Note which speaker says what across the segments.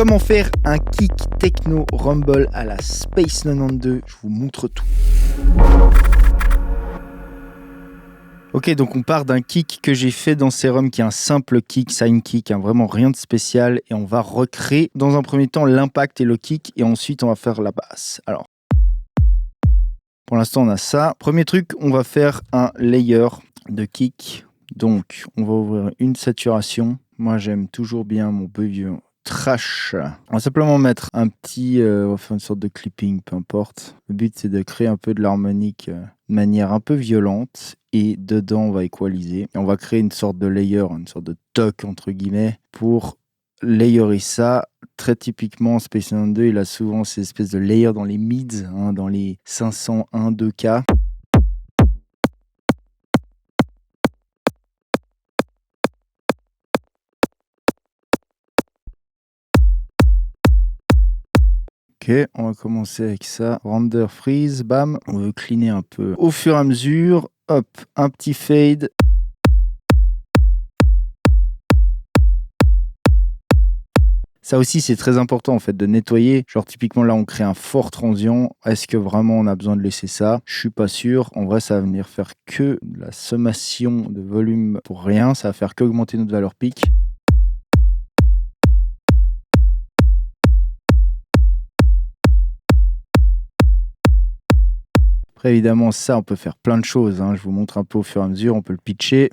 Speaker 1: Comment faire un kick techno rumble à la Space 92? Je vous montre tout. Ok, donc on part d'un kick que j'ai fait dans Serum qui est un simple kick, sign kick, vraiment rien de spécial, et on va recréer dans un premier temps l'impact et le kick, et ensuite on va faire la basse. Alors, pour l'instant on a ça. Premier truc, on va faire un layer de kick. Donc on va ouvrir une saturation. Moi j'aime toujours bien mon peu vieux trash. On va simplement mettre un petit, on va faire une sorte de clipping, peu importe. Le but c'est de créer un peu de l'harmonique de manière un peu violente, et dedans on va équaliser. Et on va créer une sorte de layer, une sorte de toc entre guillemets, pour layerer ça. Très typiquement, Space 92, il a souvent ces espèces de layers dans les mids, dans les 501, 2K. Ok, on va commencer avec ça. Render freeze, bam. On veut cleaner un peu. Au fur et à mesure, hop, un petit fade. Ça aussi, c'est très important en fait de nettoyer. Genre typiquement là, on crée un fort transient. Est-ce que vraiment on a besoin de laisser ça? Je suis pas sûr. En vrai, ça va venir faire que de la sommation de volume pour rien. Ça va faire qu'augmenter notre valeur pic. Après, évidemment, ça, on peut faire plein de choses. Je vous montre un peu au fur et à mesure. On peut le pitcher.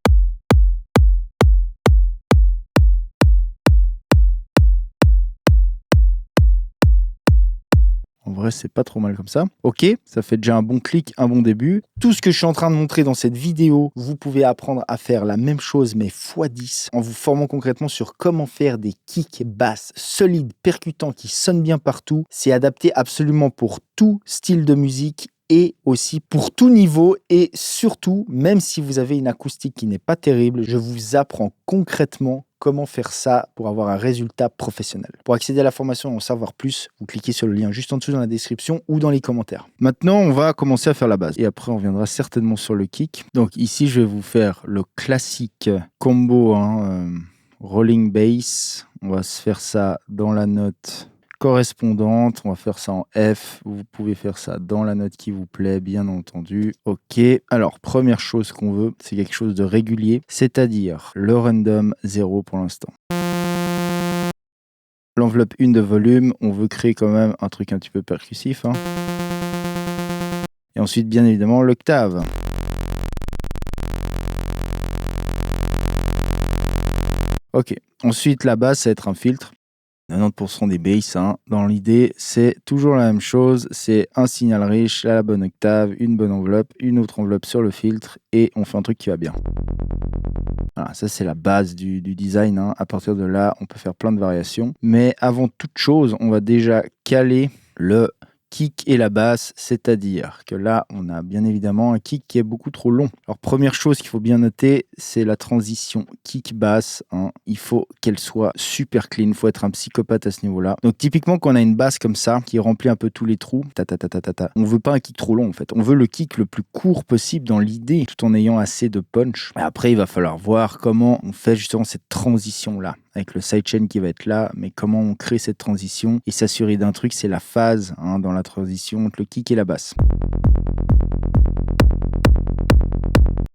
Speaker 1: En vrai, c'est pas trop mal comme ça. Ok, ça fait déjà un bon clic, un bon début. Tout ce que je suis en train de montrer dans cette vidéo, vous pouvez apprendre à faire la même chose, mais x10, en vous formant concrètement sur comment faire des kicks basses, solides, percutants, qui sonnent bien partout. C'est adapté absolument pour tout style de musique et aussi pour tout niveau, et surtout, même si vous avez une acoustique qui n'est pas terrible, je vous apprends concrètement comment faire ça pour avoir un résultat professionnel. Pour accéder à la formation et en savoir plus, vous cliquez sur le lien juste en dessous dans la description ou dans les commentaires. Maintenant, on va commencer à faire la base et après on viendra certainement sur le kick. Donc ici, je vais vous faire le classique combo rolling bass. On va se faire ça dans la note correspondante, on va faire ça en F, vous pouvez faire ça dans la note qui vous plaît, bien entendu. Ok, alors première chose qu'on veut, c'est quelque chose de régulier, c'est-à-dire le random 0 pour l'instant. L'enveloppe 1 de volume, on veut créer quand même un truc un petit peu percussif. Et ensuite, bien évidemment, l'octave. Ok, ensuite la basse, ça va être un filtre. 90% des basses, dans l'idée, c'est toujours la même chose. C'est un signal riche, à la bonne octave, une bonne enveloppe, une autre enveloppe sur le filtre, et on fait un truc qui va bien. Voilà, ça c'est la base du design. À partir de là, on peut faire plein de variations. Mais avant toute chose, on va déjà caler le kick et la basse, c'est-à-dire que là, on a bien évidemment un kick qui est beaucoup trop long. Alors, première chose qu'il faut bien noter, c'est la transition kick-basse. Il faut qu'elle soit super clean, il faut être un psychopathe à ce niveau-là. Donc, typiquement, quand on a une basse comme ça, qui remplit un peu tous les trous, on veut pas un kick trop long, en fait. On veut le kick le plus court possible dans l'idée, tout en ayant assez de punch. Et après, il va falloir voir comment on fait justement cette transition-là, avec le sidechain qui va être là, mais comment on crée cette transition et s'assurer d'un truc, c'est la phase dans la transition entre le kick et la basse.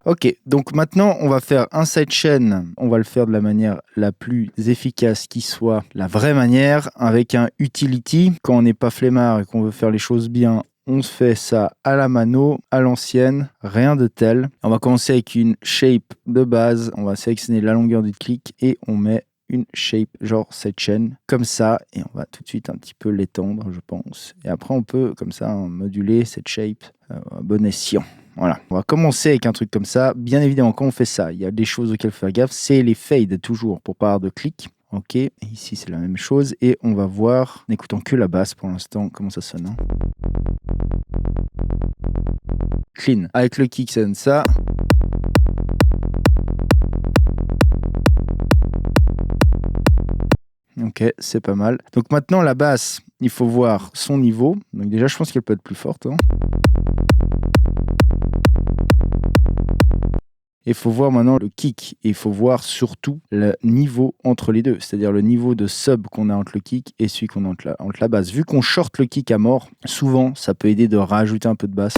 Speaker 1: Ok, donc maintenant on va faire un sidechain, on va le faire de la manière la plus efficace qui soit, la vraie manière, avec un utility. Quand on n'est pas flemmard et qu'on veut faire les choses bien, on se fait ça à la mano, à l'ancienne, rien de tel. On va commencer avec une shape de base, on va sélectionner la longueur du clic et on met une shape genre sidechain comme ça, et on va tout de suite un petit peu l'étendre, je pense, et après on peut comme ça moduler cette shape à bon escient. Voilà, on va commencer avec un truc comme ça. Bien évidemment, quand on fait ça, il y a des choses auxquelles il faut faire gaffe, c'est les fades toujours pour pas avoir de clic. Ok, et ici c'est la même chose, et on va voir, en écoutant que la basse pour l'instant, comment ça sonne. Clean. Avec le kick, ça donne ça. Ok, c'est pas mal. Donc maintenant, la basse, il faut voir son niveau. Donc déjà, je pense qu'elle peut être plus forte. Et il faut voir maintenant le kick. Et il faut voir surtout le niveau entre les deux. C'est-à-dire le niveau de sub qu'on a entre le kick et celui qu'on a entre la basse. Vu qu'on short le kick à mort, souvent, ça peut aider de rajouter un peu de basse.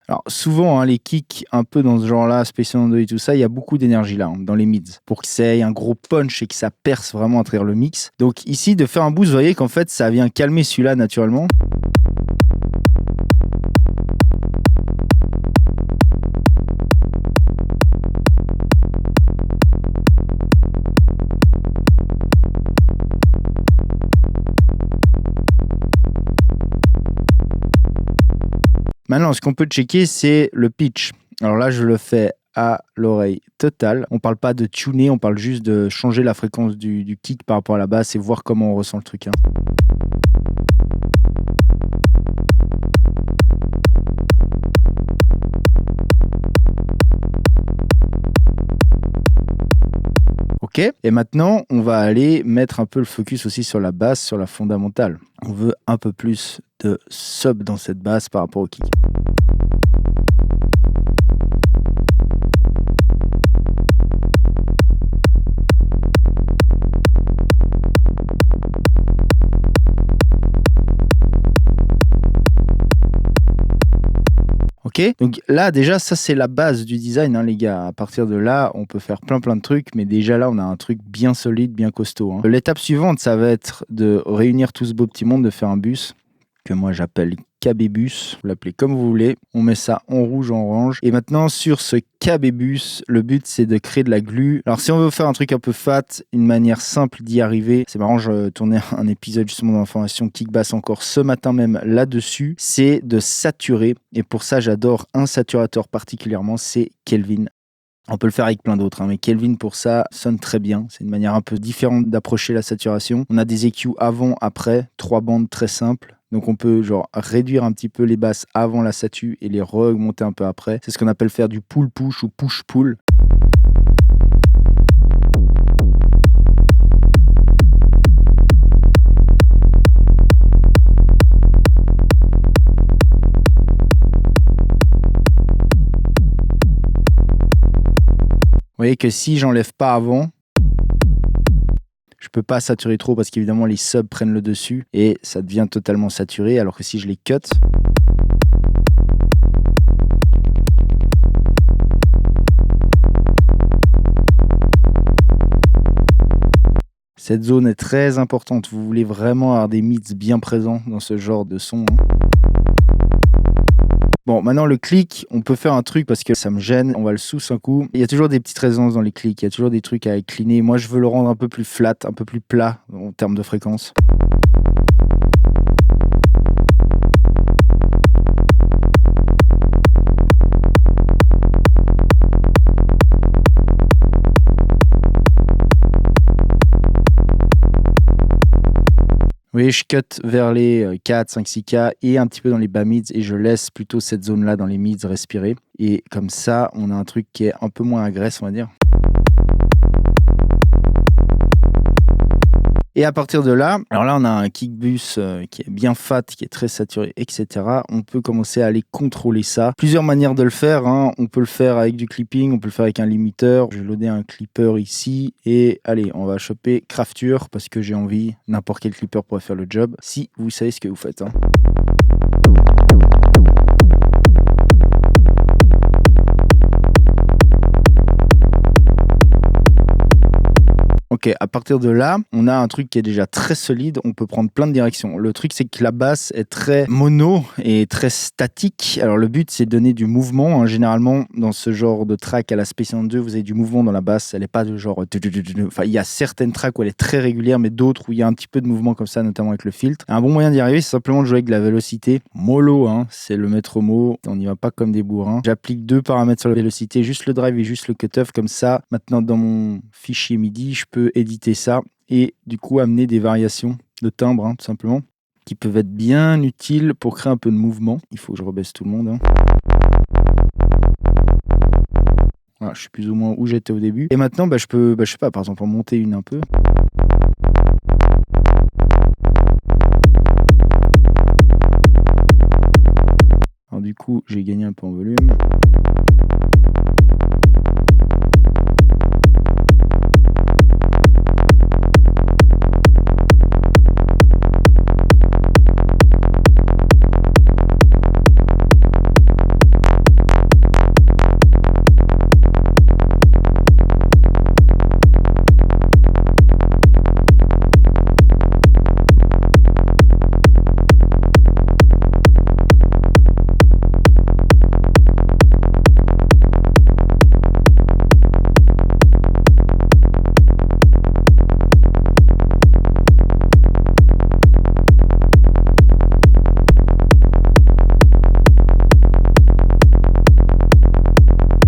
Speaker 1: Alors souvent, les kicks un peu dans ce genre-là, Space 2 et tout ça, il y a beaucoup d'énergie là, dans les mids, pour que ça ait un gros punch et que ça perce vraiment à travers le mix. Donc ici, de faire un boost, vous voyez qu'en fait, ça vient calmer celui-là naturellement. Maintenant, ce qu'on peut checker, c'est le pitch. Alors là, je le fais à l'oreille totale. On parle pas de tuner, on parle juste de changer la fréquence du kick par rapport à la basse et voir comment on ressent le truc. Ok, et maintenant, on va aller mettre un peu le focus aussi sur la basse, sur la fondamentale. On veut un peu plus de sub dans cette basse par rapport au kick. Ok, donc là déjà ça c'est la base du design les gars. À partir de là on peut faire plein de trucs, mais déjà là on a un truc bien solide, bien costaud. L'étape suivante ça va être de réunir tout ce beau petit monde, de faire un bus que moi j'appelle KB bus, vous l'appelez comme vous voulez. On met ça en rouge, en orange. Et maintenant sur ce KB bus, le but c'est de créer de la glu. Alors si on veut faire un truc un peu fat, une manière simple d'y arriver, c'est marrant, je tournais un épisode justement d'information kick bass encore ce matin même là-dessus, c'est de saturer. Et pour ça j'adore un saturateur particulièrement, c'est Kelvin. On peut le faire avec plein d'autres, mais Kelvin pour ça sonne très bien. C'est une manière un peu différente d'approcher la saturation. On a des EQ avant, après, 3 bandes très simples. Donc on peut réduire un petit peu les basses avant la satu et les re-augmenter un peu après. C'est ce qu'on appelle faire du pull-push ou push-pull. Vous voyez que si j'enlève pas avant, je peux pas saturer trop parce qu'évidemment les subs prennent le dessus et ça devient totalement saturé, alors que si je les cut, cette zone est très importante. Vous voulez vraiment avoir des mids bien présents dans ce genre de son. Bon, maintenant le click, on peut faire un truc parce que ça me gêne, on va le sous un coup. Il y a toujours des petites résonances dans les clicks, il y a toujours des trucs à incliner. Moi, je veux le rendre un peu plus flat, un peu plus plat en termes de fréquence. Vous voyez, je cut vers les 4, 5, 6K et un petit peu dans les bas mids et je laisse plutôt cette zone-là dans les mids respirer. Et comme ça, on a un truc qui est un peu moins agressif, on va dire. Et à partir de là, alors là on a un kick bus qui est bien fat, qui est très saturé, etc. On peut commencer à aller contrôler ça. Plusieurs manières de le faire. On peut le faire avec du clipping, on peut le faire avec un limiteur. Je vais loader un clipper ici et allez, on va choper Crafture parce que j'ai envie. N'importe quel clipper pourrait faire le job si vous savez ce que vous faites. Ok, à partir de là, on a un truc qui est déjà très solide, on peut prendre plein de directions. Le truc, c'est que la basse est très mono et très statique. Alors le but, c'est de donner du mouvement. Généralement, dans ce genre de track à la Space 2, vous avez du mouvement dans la basse. Elle n'est pas de genre... Enfin, il y a certaines tracks où elle est très régulière, mais d'autres où il y a un petit peu de mouvement comme ça, notamment avec le filtre. Un bon moyen d'y arriver, c'est simplement de jouer avec de la vélocité. Mollo, c'est le maître mot. On n'y va pas comme des bourrins. J'applique 2 paramètres sur la vélocité, juste le drive et juste le cutoff. Comme ça, maintenant, dans mon fichier MIDI, je peux éditer ça et du coup amener des variations de timbre tout simplement qui peuvent être bien utiles pour créer un peu de mouvement. Il faut que je rebaisse tout le monde. Voilà, je suis plus ou moins où j'étais au début. Et maintenant, je peux, je sais pas, par exemple, en monter une un peu. Alors du coup, j'ai gagné un peu en volume.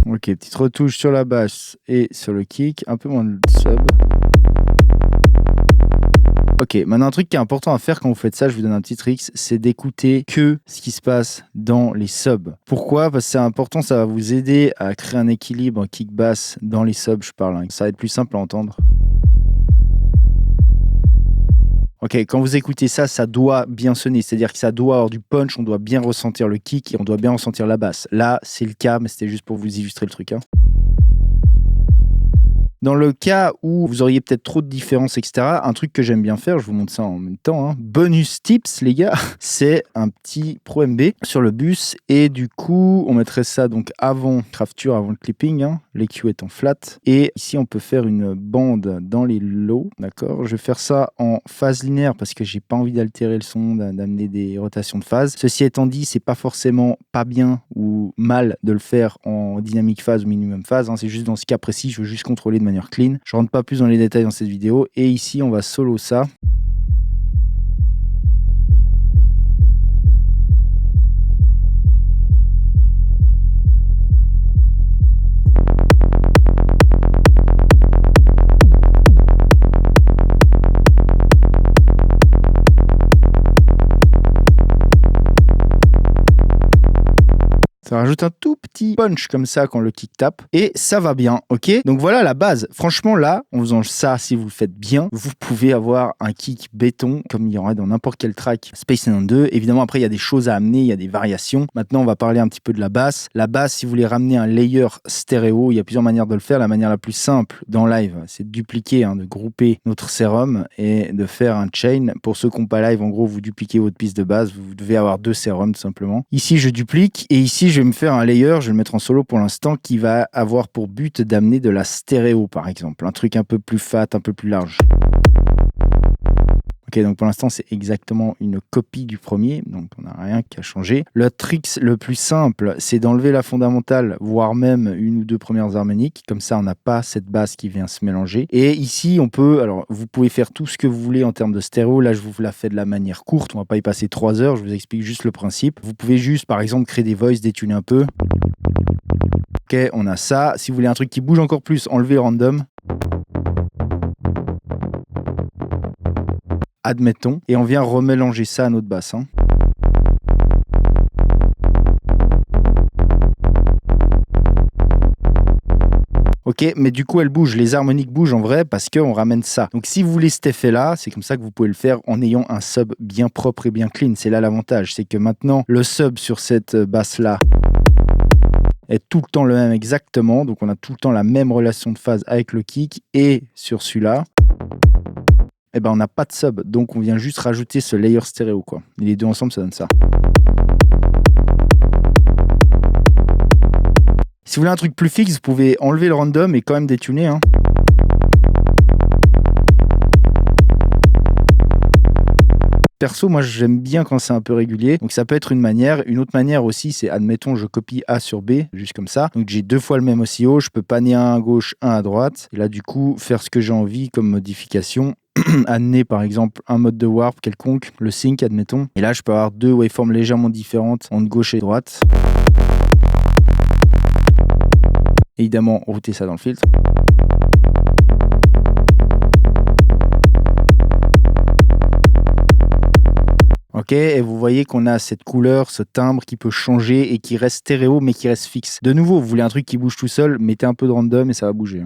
Speaker 1: Ok, petite retouche sur la basse et sur le kick, un peu moins de sub. Ok, maintenant un truc qui est important à faire quand vous faites ça, je vous donne un petit trick, c'est d'écouter que ce qui se passe dans les subs. Pourquoi? Parce que c'est important, ça va vous aider à créer un équilibre kick-bass dans les subs, je parle. Hein. Ça va être plus simple à entendre. Ok, quand vous écoutez ça, ça doit bien sonner, c'est-à-dire que ça doit avoir du punch, on doit bien ressentir le kick et on doit bien ressentir la basse. Là, c'est le cas, mais c'était juste pour vous illustrer le truc. Hein. Dans le cas où vous auriez peut-être trop de différences, etc., un truc que j'aime bien faire, je vous montre ça en même temps, hein. Bonus tips, les gars, c'est un petit Pro MB sur le bus. Et du coup, on mettrait ça donc avant crafture, avant le clipping, hein, l'EQ étant flat. Et ici, on peut faire une bande dans les lows, d'accord? Je vais faire ça en phase linéaire parce que j'ai pas envie d'altérer le son, d'amener des rotations de phase. Ceci étant dit, c'est pas forcément pas bien ou mal de le faire en dynamique phase ou minimum phase, hein. C'est juste dans ce cas précis, je veux juste contrôler de manière clean. Je rentre pas plus dans les détails dans cette vidéo. Et ici, on va solo ça. Ça rajoute un tout petit punch comme ça quand le kick tape. Et ça va bien, ok? Donc voilà la base. Franchement, là, en faisant ça, si vous le faites bien, vous pouvez avoir un kick béton comme il y aura dans n'importe quel track Space 92. Évidemment, après, il y a des choses à amener, il y a des variations. Maintenant, on va parler un petit peu de la basse. La basse, si vous voulez ramener un layer stéréo, il y a plusieurs manières de le faire. La manière la plus simple dans live, c'est de dupliquer, hein, de grouper notre sérum et de faire un chain. Pour ceux qui n'ont pas live, en gros, vous dupliquez votre piste de base. Vous devez avoir 2 sérums tout simplement. Ici, je duplique et ici, je vais me faire un layer, je vais le mettre en solo pour l'instant, qui va avoir pour but d'amener de la stéréo, par exemple. Un truc un peu plus fat, un peu plus large. Ok, donc pour l'instant, c'est exactement une copie du premier, donc on n'a rien qu'à changer. Le trick le plus simple, c'est d'enlever la fondamentale, voire même une ou deux premières harmoniques. Comme ça, on n'a pas cette basse qui vient se mélanger. Et ici, on peut, alors vous pouvez faire tout ce que vous voulez en termes de stéréo. Là, je vous la fais de la manière courte, on va pas y passer 3 heures, je vous explique juste le principe. Vous pouvez juste, par exemple, créer des voices, détuner un peu. Ok, on a ça. Si vous voulez un truc qui bouge encore plus, enlevez le random. Admettons, et on vient remélanger ça à notre basse. Hein. Ok, mais du coup elle bouge, les harmoniques bougent en vrai parce qu'on ramène ça. Donc si vous voulez cet effet-là, c'est comme ça que vous pouvez le faire en ayant un sub bien propre et bien clean. C'est là l'avantage, c'est que maintenant le sub sur cette basse-là est tout le temps le même exactement. Donc on a tout le temps la même relation de phase avec le kick et sur celui-là. Eh ben on n'a pas de sub, donc on vient juste rajouter ce layer stéréo, quoi. Et les deux ensemble, ça donne ça. Si vous voulez un truc plus fixe, vous pouvez enlever le random et quand même détuner. Hein. Perso, moi j'aime bien quand c'est un peu régulier, donc ça peut être une manière. Une autre manière aussi, c'est admettons je copie A sur B, juste comme ça. Donc j'ai 2 fois le même oscillo, je peux panner un à gauche, un à droite. Et là du coup, faire ce que j'ai envie comme modification. Amener par exemple un mode de warp quelconque, le sync admettons. Et là je peux avoir 2 waveforms légèrement différentes entre gauche et droite. Évidemment, router ça dans le filtre. Ok, et vous voyez qu'on a cette couleur, ce timbre qui peut changer et qui reste stéréo mais qui reste fixe. De nouveau, vous voulez un truc qui bouge tout seul, mettez un peu de random et ça va bouger.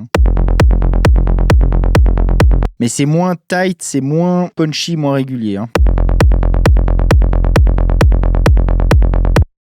Speaker 1: Mais c'est moins tight, c'est moins punchy, moins régulier.